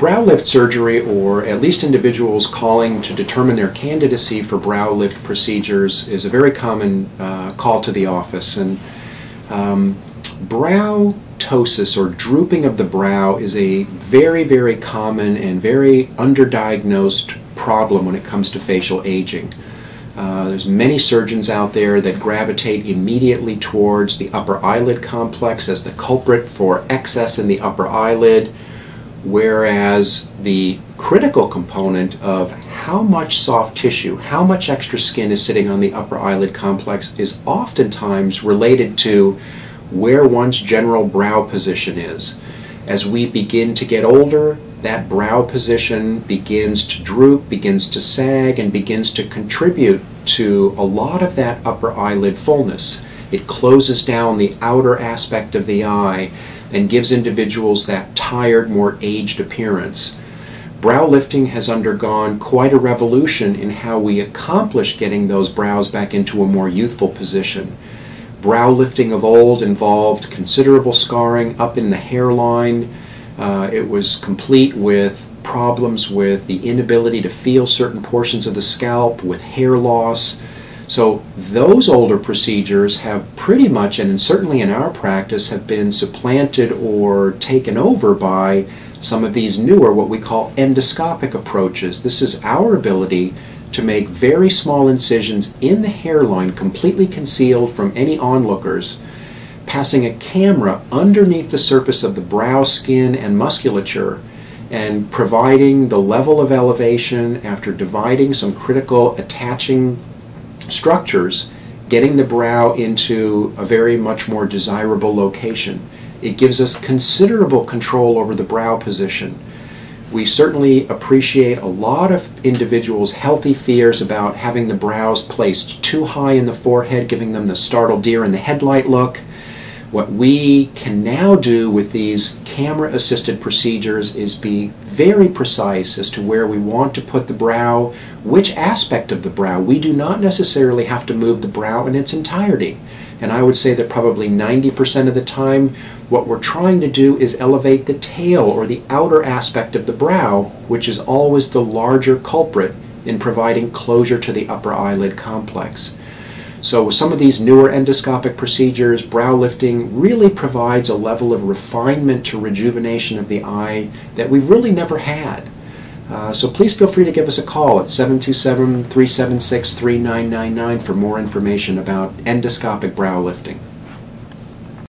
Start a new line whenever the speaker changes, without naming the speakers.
Brow lift surgery, or at least individuals calling to determine their candidacy for brow lift procedures, is a very common call to the office. And brow ptosis, or drooping of the brow, is a very, very common and very underdiagnosed problem when it comes to facial aging. There's many surgeons out there that gravitate immediately towards the upper eyelid complex as the culprit for excess in the upper eyelid, whereas the critical component of how much soft tissue, how much extra skin is sitting on the upper eyelid complex is oftentimes related to where one's general brow position is. As we begin to get older, that brow position begins to droop, begins to sag, and begins to contribute to a lot of that upper eyelid fullness. It closes down the outer aspect of the eye and gives individuals that tired, more aged appearance. Brow lifting has undergone quite a revolution in how we accomplish getting those brows back into a more youthful position. Brow lifting of old involved considerable scarring up in the hairline. It was complete with problems with the inability to feel certain portions of the scalp, with hair loss. So those older procedures have pretty much, and certainly in our practice, have been supplanted or taken over by some of these newer, what we call endoscopic approaches. This is our ability to make very small incisions in the hairline, completely concealed from any onlookers, passing a camera underneath the surface of the brow skin and musculature, and providing the level of elevation after dividing some critical attaching structures, getting the brow into a very much more desirable location. It gives us considerable control over the brow position. We certainly appreciate a lot of individuals' healthy fears about having the brows placed too high in the forehead, giving them the startled deer in the headlight look. What we can now do with these camera-assisted procedures is be very precise as to where we want to put the brow, which aspect of the brow. We do not necessarily have to move the brow in its entirety. And I would say that probably 90% of the time, what we're trying to do is elevate the tail, or the outer aspect of the brow, which is always the larger culprit in providing closure to the upper eyelid complex. So with some of these newer endoscopic procedures, brow lifting really provides a level of refinement to rejuvenation of the eye that we've really never had. So please feel free to give us a call at 727-376-3999 for more information about endoscopic brow lifting.